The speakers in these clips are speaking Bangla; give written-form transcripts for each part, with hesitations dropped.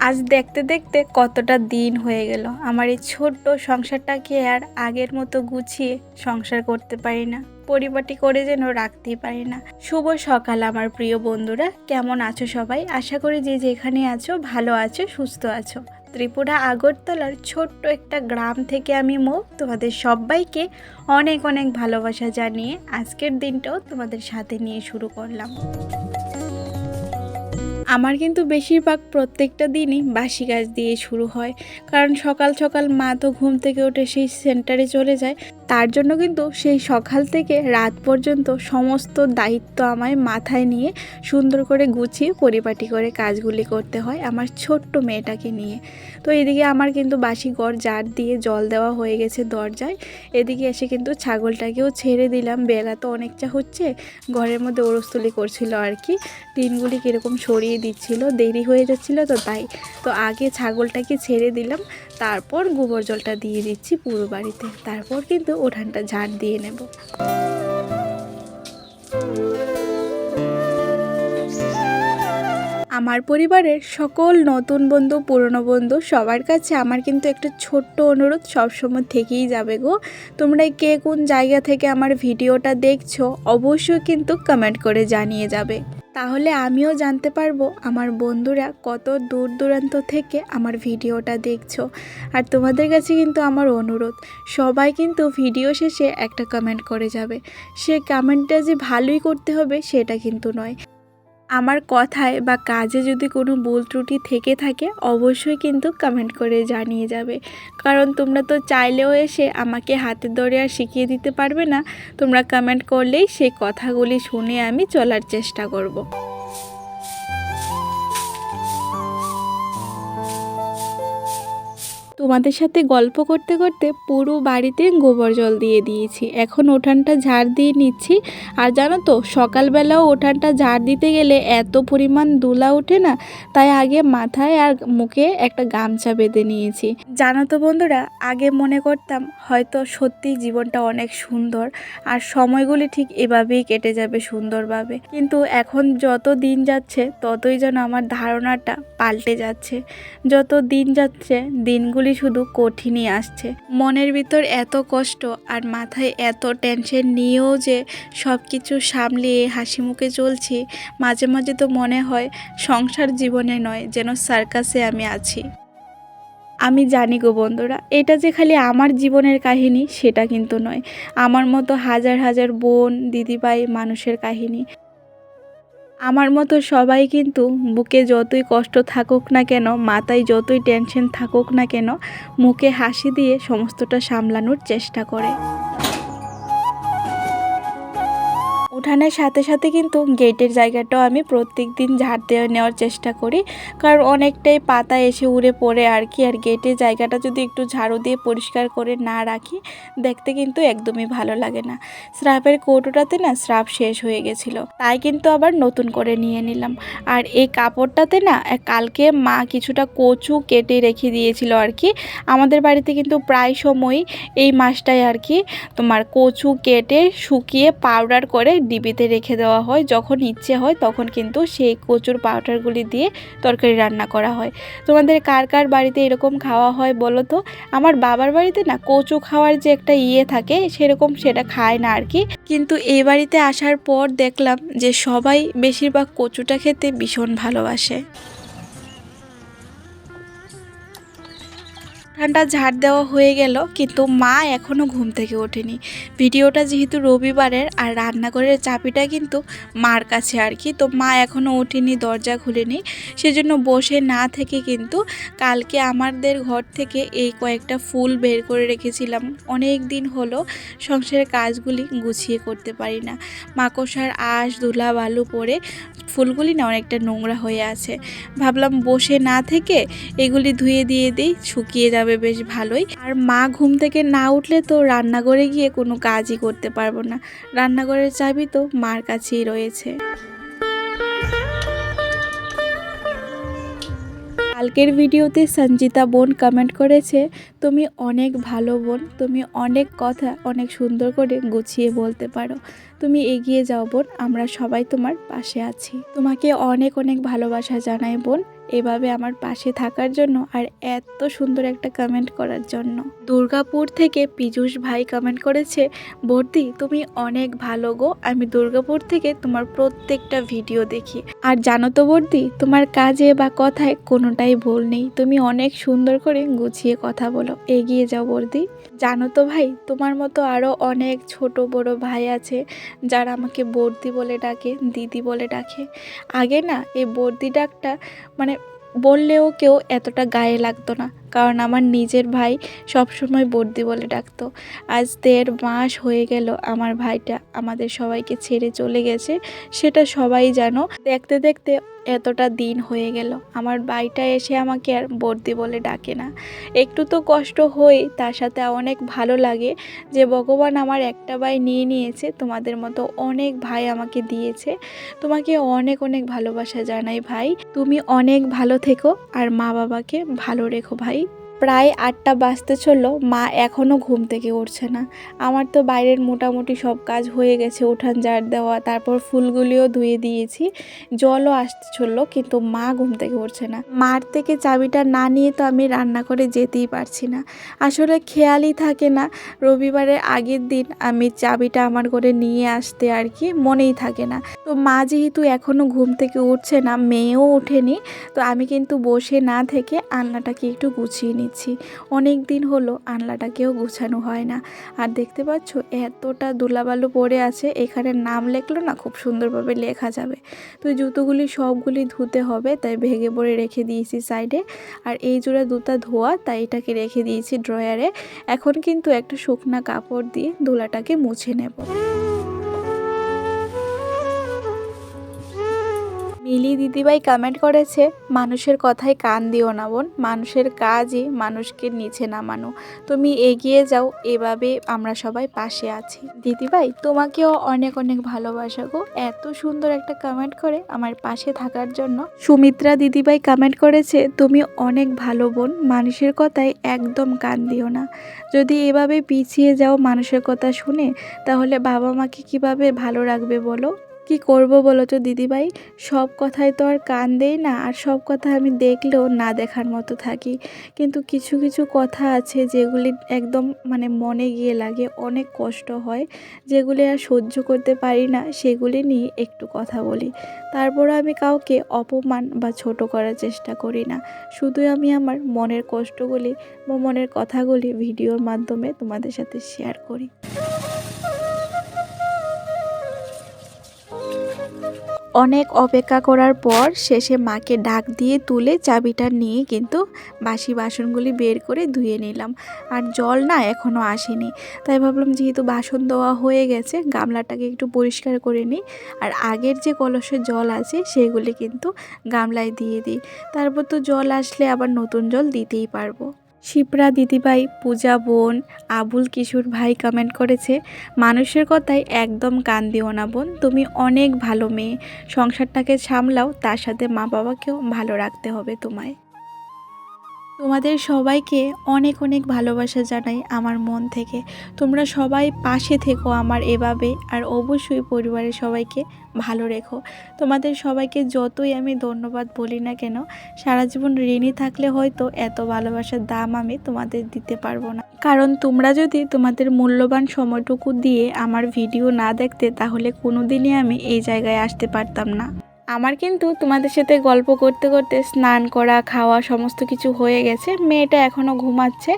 আজ দেখতে দেখতে কতটা দিন হয়ে গেল। আমার এই ছোট্ট সংসারটাকে আর আগের মতো গুছিয়ে সংসার করতে পারি না, পরিপাটি করে যেন রাখতেই পারি না। শুভ সকাল আমার প্রিয় বন্ধুরা, কেমন আছো সবাই? আশা করি যে যেখানে আছো ভালো আছো, সুস্থ আছো। ত্রিপুরা আগরতলার ছোট্ট একটা গ্রাম থেকে আমি তোমাদের সবাইকে অনেক অনেক ভালোবাসা জানিয়ে আজকের দিনটাও তোমাদের সাথে নিয়ে শুরু করলাম। আমার কিন্তু বেশিরভাগ প্রত্যেকটা দিনই বাসি কাজ দিয়ে শুরু হয়, কারণ সকাল সকাল মা তো ঘুম থেকে উঠে সেই সেন্টারে চলে যায়। তার জন্য কিন্তু সেই সকাল থেকে রাত পর্যন্ত সমস্ত দায়িত্ব আমায় মাথায় নিয়ে সুন্দর করে গুছিয়ে পরিপাটি করে কাজগুলি করতে হয় আমার ছোট্ট মেয়েটাকে নিয়ে। তো এদিকে আমার কিন্তু বাসি ঘর ঝাড় দিয়ে জল দেওয়া হয়ে গেছে দরজায়। এদিকে এসে কিন্তু ছাগলটাকেও ছেড়ে দিলাম। বেলা তো অনেকটা হচ্ছে, ঘরের মধ্যে ওরস্তলি করছিল আর কি, টিনগুলি কীরকম সরিয়ে দিচ্ছিল, দেরি হয়ে যাচ্ছিল তো তাই। তো আগে ছাগলটাকে ছেড়ে দিলাম, তারপর গোবর জলটা দিয়ে দিচ্ছি পুরো বাড়িতে, তারপর কিন্তু উঠানটা ঝাড় দিয়ে নেব। আমার পরিবারের সকল নতুন বন্ধু, পুরনো বন্ধু সবার কাছে আমার কিন্তু একটা ছোট্ট অনুরোধ সবসময় থেকেই যাবে গো। তোমরা কে কোন জায়গা থেকে আমার ভিডিওটা দেখছো অবশ্যই কিন্তু কমেন্ট করে জানিয়ে যাবে, তাহলে আমিও জানতে পারবো আমার বন্ধুরা কত দূর দূরান্ত থেকে আমার ভিডিওটা দেখছো। আর তোমাদের কাছে কিন্তু আমার অনুরোধ, সবাই কিন্তু ভিডিও শেষে একটা কমেন্ট করে যাবে। সে কমেন্টটা যে ভালোই করতে হবে সেটা কিন্তু নয়। আমার কথায় বা কাজে যদি কোনো ভুল ত্রুটি থেকে থাকে অবশ্যই কিন্তু কমেন্ট করে জানিয়ে যাবে, কারণ তোমরা তো চাইলেও এসে আমাকে হাতে ধরে আর শিখিয়ে দিতে পারবে না। তোমরা কমেন্ট করলেই সেই কথাগুলি শুনে আমি চলার চেষ্টা করব। তোমাদের সাথে গল্প করতে করতে পুরো বাড়িতে গোবর জল দিয়ে দিয়েছি, এখন উঠানটা ঝাড় দিয়ে নিচ্ছি। আর জানো তো, সকালবেলাও উঠানটা ঝাড় দিতে গেলে এত পরিমাণ ধুলা ওঠে না, তাই আগে মাথায় আর মুখে একটা গামছা বেঁধে নিয়েছি। জানো তো বন্ধুরা, আগে মনে করতাম হয়তো সত্যি জীবনটা অনেক সুন্দর আর সময়গুলি ঠিক এভাবেই কেটে যাবে সুন্দরভাবে, কিন্তু এখন যত দিন যাচ্ছে ততই যেন আমার ধারণাটা পাল্টে যাচ্ছে। যত দিন যাচ্ছে দিনগুলি শুধু কঠিনই আসছে। মনের ভিতর এত কষ্ট আর মাথায় এত টেনশন নিয়েও যে সব কিছু সামলিয়ে হাসি মুখে চলছি, মাঝে মাঝে তো মনে হয় সংসার জীবনে নয়, যেন সার্কাসে আমি আছি। আমি জানি গো বন্ধুরা, এটা যে খালি আমার জীবনের কাহিনী সেটা কিন্তু নয়, আমার মতো হাজার হাজার বোন দিদিভাই মানুষের কাহিনী। আমার মতো সবাই কিন্তু বুকে যতই কষ্ট থাকুক না কেন, মাথায় যতই টেনশন থাকুক না কেন, মুখে হাসি দিয়ে সমস্তটা সামলানোর চেষ্টা করে। উঠানের সাথে সাথে কিন্তু গেটের জায়গাটাও আমি প্রত্যেক দিন ঝাড় দিয়ে নেওয়ার চেষ্টা করি, কারণ অনেকটাই পাতা এসে উড়ে পড়ে আর কি। আর গেটের জায়গাটা যদি একটু ঝাড়ু দিয়ে পরিষ্কার করে না রাখি, দেখতে কিন্তু একদমই ভালো লাগে না। স্রাফের কৌটোটাতে না স্রাফ শেষ হয়ে গেছিলো, তাই কিন্তু আবার নতুন করে নিয়ে নিলাম। আর এই কাপড়টাতে না কালকে মা কিছুটা কচু কেটে রেখে দিয়েছিল আর কি। আমাদের বাড়িতে কিন্তু প্রায় সময়ই এই মাসটায় আর কি তোমার কচু কেটে শুকিয়ে পাউডার করে ডিবিতে রেখে দেওয়া হয়, যখন ইচ্ছে হয় তখন কিন্তু সেই কচুর পাউডারগুলি দিয়ে তরকারি রান্না করা হয়। তোমাদের কার কার বাড়িতে এরকম খাওয়া হয় বলো তো? আমার বাবার বাড়িতে না কচু খাওয়ার যে একটা থাকে সেরকম সেটা খায় না আর কি, কিন্তু এই বাড়িতে আসার পর দেখলাম যে সবাই বেশিরভাগ কচুটা খেতে ভীষণ ভালোবাসে। উঠানটা ঝাড় দেওয়া হয়ে গেল, কিন্তু মা এখনও ঘুম থেকে ওঠেনি। ভিডিওটা যেহেতু রবিবারের, আর রান্নাঘরের চাবিটা কিন্তু মার কাছে আর কি, তো মা এখনও ওঠেনি, দরজা খুলেনি। সেজন্য বসে না থেকে কিন্তু কালকে আমাদের ঘর থেকে এই কয়েকটা ফুল বের করে রেখেছিলাম। অনেক দিন হলো সংসারের কাজগুলি গুছিয়ে করতে পারি না, মাকড়সার আঁশ ধুলা বালু পড়ে ফুলগুলি না অনেকটা নোংরা হয়ে আছে। ভাবলাম বসে না থেকে এগুলি ধুয়ে দিয়ে দিই, শুকিয়ে যাবে বেশ ভালোই। আর মা ঘুম থেকে না উঠলে তো রান্নাঘরে গিয়ে কোনো কাজই করতে পারবো না, রান্নাঘরের চাবি তো মার কাছেই রয়েছে। কালকের ভিডিওতে সঞ্জিতা বোন কমেন্ট করেছে, তুমি অনেক ভালো বোন, তুমি অনেক কথা অনেক সুন্দর করে গুছিয়ে বলতে পারো, তুমি এগিয়ে যাও বোন, আমরা সবাই তোমার পাশে আছি। তোমাকে অনেক অনেক ভালোবাসা জানাই বোন, এভাবে আমার পাশে থাকার জন্য আর এত সুন্দর একটা কমেন্ট করার জন্য। দুর্গাপুর থেকে পীযূষ ভাই কমেন্ট করেছে, বর্দি তুমি অনেক ভালো গো, আমি দুর্গাপুর থেকে তোমার প্রত্যেকটা ভিডিও দেখি। আর জানো তো বর্দি, তোমার কাজে বা কথায় কোনোটাই ভুল নেই, তুমি অনেক সুন্দর করে গুছিয়ে কথা বলো, এগিয়ে যাও বর্দি। জানো তো ভাই, তোমার মতো আরও অনেক ছোট বড় ভাই আছে যারা আমাকে বর্দি বলে ডাকে, দিদি বলে ডাকে। আগে না এই বর্দি ডাকটা মানে বললেও কেউ এতটা গায়ে লাগতো না, কারণ আমার নিজের ভাই সবসময় বর্দি বলে ডাকতো। আজ 1.5 মাস হয়ে গেল আমার ভাইটা আমাদের সবাইকে ছেড়ে চলে গেছে, সেটা সবাই জানো। দেখতে দেখতে এতটা দিন হয়ে গেল, আমার ভাইটা এসে আমাকে আর বর্দি বলে ডাকে না। একটু তো কষ্ট হয়, তার সাথে অনেক ভালো লাগে যে ভগবান আমার একটা ভাই নিয়ে নিয়েছে, তোমাদের মতো অনেক ভাই আমাকে দিয়েছে। তোমাকে অনেক অনেক ভালোবাসা জানাই ভাই, তুমি অনেক ভালো থেকো আর মা বাবাকে ভালো রেখো ভাই। প্রায় 8টা বাজতে চললো, মা এখনও ঘুম থেকে উঠছে না। আমার তো বাইরের মোটামুটি সব কাজ হয়ে গেছে, উঠান ঝাড় দেওয়া, তারপর ফুলগুলিও ধুয়ে দিয়েছি, জলও আসতে চললো, কিন্তু মা ঘুম থেকে উঠছে না। মার থেকে চাবিটা না নিয়ে তো আমি রান্না করে যেতেই পারছি না। আসলে খেয়ালই থাকে না, রবিবারের আগের দিন আমি চাবিটা আমার করে নিয়ে আসতে আর কি মনেই থাকে না। তো মা যেহেতু এখনও ঘুম থেকে উঠছে না, মেয়েও ওঠেনি, তো আমি কিন্তু বসে না থেকে আলনাটাকে একটু গুছিয়ে নিচ্ছি। অনেক দিন হলো আলনাটাকেও গুছানো হয় না। আর দেখতে পাচ্ছ এতটা ধুলাবালু পড়ে আছে, এখানে নাম লেখলো না খুব সুন্দরভাবে লেখা যাবে। তো জুতোগুলি সবগুলি ধুতে হবে, তাই ভেঙে পড়ে রেখে দিয়েছি সাইডে। আর এই জোড়া দুটা ধোয়া, তাই এটাকে রেখে দিয়েছি ড্রয়ারে। এখন কিন্তু একটা শুকনা কাপড় দিয়ে ধুলাটাকে মুছে নেব। মিলি দিদিভাই কমেন্ট করেছে, মানুষের কথায় কান দিও না বোন, মানুষের কাজই মানুষকে নিচে নামানো, তুমি এগিয়ে যাও, এভাবে আমরা সবাই পাশে আছি। দিদিভাই তোমাকেও অনেক অনেক ভালোবাসা গো, এত সুন্দর একটা কমেন্ট করে আমার পাশে থাকার জন্য। সুমিত্রা দিদিভাই কমেন্ট করেছে, তুমি অনেক ভালো বোন, মানুষের কথায় একদম কান দিও না, যদি এভাবে পিছিয়ে যাও মানুষের কথা শুনে, তাহলে বাবা মাকে কিভাবে ভালো রাখবে বলো। কি করব বলো তো দিদিভাই, সব কথায় তো আর কান দেই না, আর সব কথা আমি দেখলেও না দেখার মতো থাকি, কিন্তু কিছু কিছু কথা আছে যেগুলি একদম মনে গিয়ে লাগে, অনেক কষ্ট হয়, যেগুলি আর সহ্য করতে পারি না, সেগুলি নিয়ে একটু কথা বলি। তারপরও আমি কাউকে অপমান বা ছোট করার চেষ্টা করি না, শুধু আমি আমার মনের কষ্টগুলি বা মনের কথাগুলি ভিডিওর মাধ্যমে তোমাদের সাথে শেয়ার করি। অনেক অপেক্ষা করার পর শেষে মাকে ডাক দিয়ে তুলে চাবিটা নিয়ে কিন্তু বাসি বাসনগুলি বের করে ধুয়ে নিলাম। আর জল না এখনও আসেনি, তাই ভাবলাম যেহেতু বাসন ধোয়া হয়ে গেছে, গামলাটাকে একটু পরিষ্কার করে নিই, আর আগের যে কলসের জল আছে সেগুলি কিন্তু গামলায় দিয়ে দিই, তারপর তো জল আসলে আবার নতুন জল দিতেই পারবো। শিপ্রা দিদিভাই, পূজা বোন, আবুল কিশোর ভাই কমেন্ট করেছে, মানুষের কথায় একদম কান দিও না বোন, তুমি অনেক ভালো মেয়ে, সংসারটাকে সামলাও, তার সাথে মা বাবাকেও ভালো রাখতে হবে তোমায়। তোমাদের সবাইকে অনেক অনেক ভালোবাসা জানাই আমার মন থেকে, তোমরা সবাই পাশে থেকো আমার এভাবে, আর অবশ্যই পরিবারের সবাইকে ভালো রেখো। তোমাদের সবাইকে যতই আমি ধন্যবাদ বলি না কেন, সারা জীবন ঋণী থাকলে হয়তো এত ভালোবাসার দাম আমি তোমাদের দিতে পারবো না, কারণ তোমরা যদি তোমাদের মূল্যবান সময়টুকু দিয়ে আমার ভিডিও না দেখতে, তাহলে কোনোদিনই আমি এই জায়গায় আসতে পারতাম না। আমার কিন্তু তোমাদের সাথে গল্প করতে করতে স্নান করা খাওয়া সমস্ত কিছু হয়ে গেছে, মেয়েটা এখনও ঘুমাচ্ছে,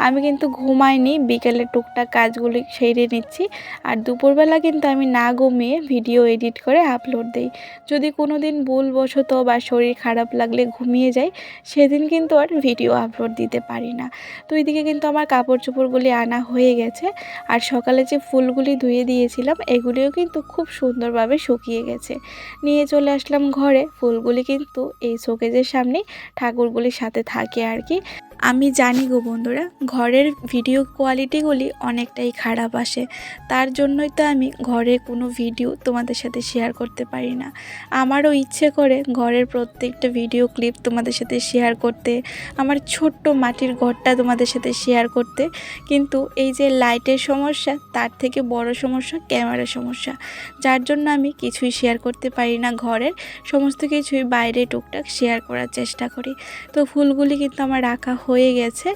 আমি কিন্তু ঘুমাইনি, বিকেলে টুকটাক কাজগুলি সেরে নিচ্ছি। আর দুপুরবেলা কিন্তু আমি না ঘুমিয়ে ভিডিও এডিট করে আপলোড দিই, যদি কোনো দিন ভুলবশত বা শরীর খারাপ লাগলে ঘুমিয়ে যাই, সেদিন কিন্তু আর ভিডিও আপলোড দিতে পারি না। তো এইদিকে কিন্তু আমার কাপড় চোপড়গুলি আনা হয়ে গেছে, আর সকালে যে ফুলগুলি ধুয়ে দিয়েছিলাম এগুলিও কিন্তু খুব সুন্দরভাবে শুকিয়ে গেছে। নিয়ে চলে আসলাম ঘরে, ফুলগুলি কিন্তু এই শোকেজের সামনে ঠাকুরগুলির সাথে থাকে আর কি, আমি জানি গো বন্ধুরা, ঘরের ভিডিও কোয়ালিটিগুলি অনেকটাই খারাপ আসে। তার জন্যই তো আমি ঘরে কোনো ভিডিও তোমাদের সাথে শেয়ার করতে পারি না। আমারও ইচ্ছে করে ঘরের প্রত্যেকটা ভিডিও ক্লিপ তোমাদের সাথে শেয়ার করতে, আমার ছোট্ট মাটির ঘরটা তোমাদের সাথে শেয়ার করতে, কিন্তু এই যে লাইটের সমস্যা, তার থেকে বড় সমস্যা ক্যামেরার সমস্যা, যার জন্য আমি কিছুই শেয়ার করতে পারি না। ঘরের সমস্ত কিছুই বাইরে টুকটাক শেয়ার করার চেষ্টা করি। তো ফুলগুলি কিন্তু আমার রাখা হয়ে গেছে।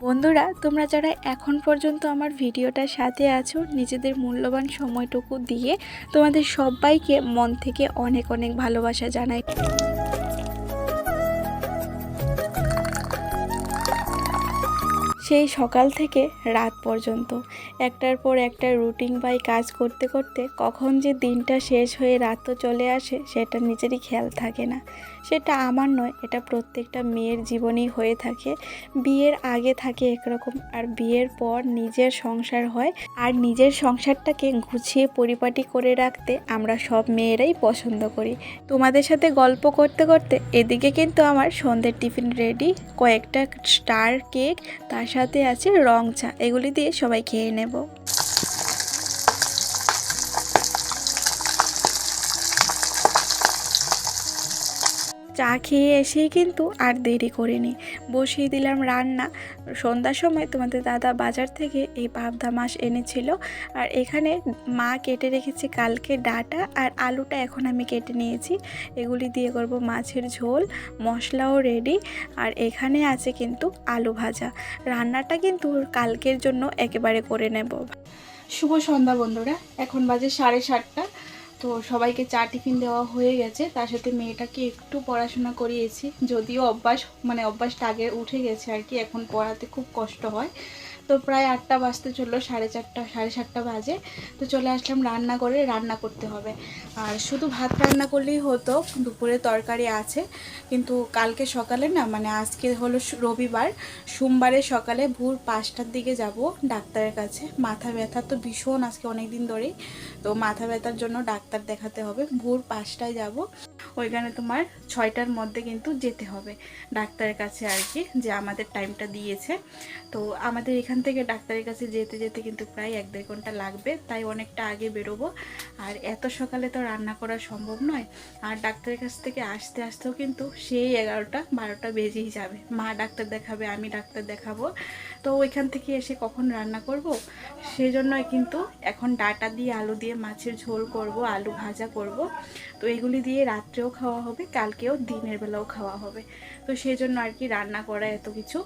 বন্ধুরা, তোমরা যারা এখন পর্যন্ত আমার ভিডিওটার সাথে আছো, নিজেদের মূল্যবান সময়টুকু দিয়ে তোমাদের সবাইকে মন থেকে অনেক অনেক ভালোবাসা জানাই। সেই সকাল থেকে রাত পর্যন্ত একটার পর একটা রুটিন বাই কাজ করতে করতে কখন যে দিনটা শেষ হয়ে রাতও চলে আসে সেটা নিজেরই খেয়াল থাকে না। সেটা আমার নয়, এটা প্রত্যেকটা মেয়ের জীবনেই হয়ে থাকে। বিয়ের আগে থাকে একরকম, আর বিয়ের পর নিজের সংসার হয়, আর নিজের সংসারটাকে গুছিয়ে পরিপাটি করে রাখতে আমরা সব মেয়েরাই পছন্দ করি। তোমাদের সাথে গল্প করতে করতে এদিকে কিন্তু আমার সন্ধ্যের টিফিন রেডি, কয়েকটা স্টার কেক, তার সাথে আছে রং চা, এগুলি দিয়ে সবাই খেয়ে নেব। চা খেয়ে এসেই কিন্তু আর দেরি করিনি, বসিয়ে দিলাম রান্না। সন্ধ্যার সময় তোমাদের দাদা বাজার থেকে এই পাবদা মাছ এনেছিল, আর এখানে মা কেটে রেখেছে কালকে ডাঁটা আর আলুটা এখন আমি কেটে নিয়েছি। এগুলি দিয়ে করব মাছের ঝোল, মশলাও রেডি, আর এখানে আছে কিন্তু আলু ভাজা। রান্নাটা কিন্তু কালকের জন্য একেবারে করে নেব। শুভ সন্ধ্যা বন্ধুরা, এখন বাজে 7:30। তো সবাইকে চা টিফিন দেওয়া হয়ে গেছে, তার সাথে মেয়েটাকে একটু পড়াশোনা করিয়েছি, যদিও অভ্যাসটা আগে উঠে গেছে আর কি, এখন পড়াতে খুব কষ্ট হয়। তো প্রায় 8টা বাজতে চললো, 4:30 7:30 বাজে। তো চলে আসলাম রান্না করে, রান্না করতে হবে। আর শুধু ভাত রান্না করলেই হতো, দুপুরে তরকারি আছে। কিন্তু কালকে সকালে না, মানে আজকে হলো রবিবার, সোমবারে সকালে ভোর 5টার দিকে যাব ডাক্তারের কাছে। মাথা ব্যথা তো ভীষণ আজকে অনেক দিন ধরেই, তো মাথা ব্যথার জন্য ডাক্তার দেখাতে হবে। ভোর 5টায় যাব, ওইখানে তোমার 6টার মধ্যে কিন্তু যেতে হবে ডাক্তারের কাছে আর কি, যে আমাদের টাইমটা দিয়েছে। তো আমাদের এখান থেকে ডাক্তারের কাছে যেতে যেতে কিন্তু প্রায় 1-1.5 ঘন্টা লাগবে, তাই অনেকটা আগে বেরোবো। আর এত সকালে তো রান্না করা সম্ভব নয়, আর ডাক্তারের কাছ থেকে আসতে আসতেও কিন্তু সেই 11টা 12টা বেজেই যাবে। মা ডাক্তার দেখাবে, আমি ডাক্তার দেখাবো, তো ওইখান থেকে এসে কখন রান্না করব, সেই জন্যই কিন্তু এখন ডাঁটা দিয়ে আলু দিয়ে মাছের ঝোল করব, আলু ভাজা করব। তো এগুলি দিয়ে রাত্রেও খাওয়া হবে, কালকেও দিনের বেলাও খাওয়া হবে। তো সেই জন্য আর কি রান্না করা এত কিছু।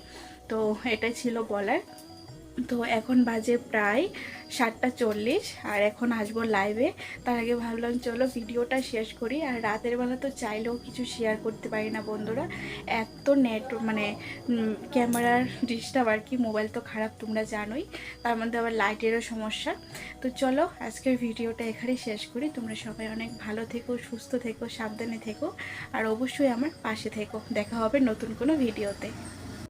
তো এটাই ছিল বলার। তো এখন বাজে প্রায় 7:40, আর এখন আসবো লাইভে। তার আগে ভাবলাম চলো ভিডিওটা শেষ করি। আর রাতের বেলা তো চাইলেও কিছু শেয়ার করতে পারি না বন্ধুরা, এত নেট মানে ক্যামেরার ডিস্টার্ব আর কি, মোবাইল তো খারাপ তোমরা জানোই, তার মধ্যে আবার লাইটেরও সমস্যা। তো চলো আজকের ভিডিওটা এখানেই শেষ করি। তোমরা সবাই অনেক ভালো থেকো, সুস্থ থেকো, সাবধানে থেকো, আর অবশ্যই আমার পাশে থেকো। দেখা হবে নতুন কোনো ভিডিওতে।